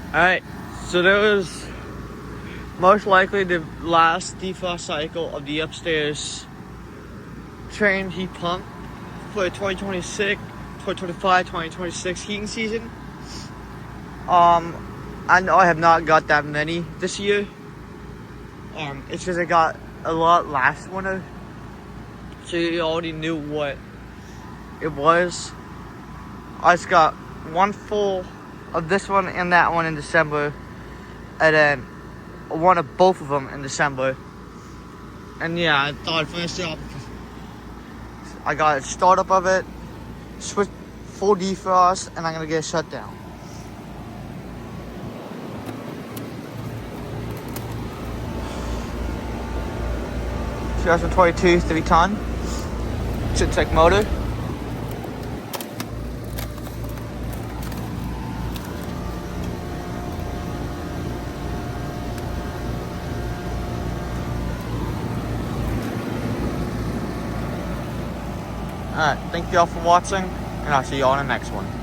Alright, so that was most likely the last defrost cycle of the upstairs train heat pump for the 2025, 2026 heating season. I know I have not got that many this year. It's because I got a lot last winter, so you already knew what it was. I just got one full of this one and that one in December, and then one of both of them in December. And yeah, I thought I'd finish it up. I got a startup of it, switch full defrost, and I'm gonna get a shutdown. So 2022 3-ton Shintech motor. Alright, thank you all for watching, and I'll see you all in the next one.